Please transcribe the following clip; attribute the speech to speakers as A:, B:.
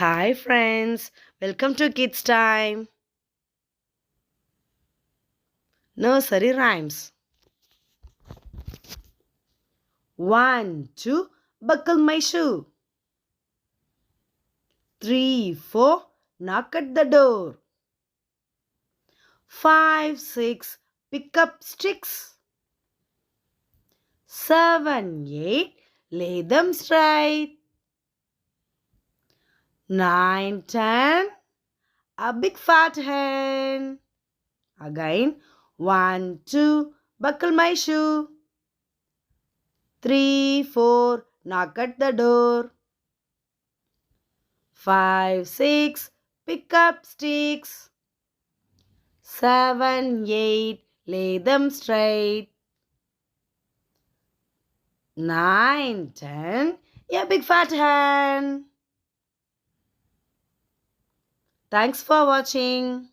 A: Hi friends, welcome to Kids Time. Nursery Rhymes. 1, 2, buckle my shoe. 3, 4, knock at the door. 5, 6, pick up sticks. 7, 8, lay them straight. 9, 10, a big fat hen. Again, 1, 2, buckle my shoe. 3, 4, knock at the door. 5, 6, pick up sticks. 7, 8, lay them straight. 9, 10, a big fat hen. Thanks for watching.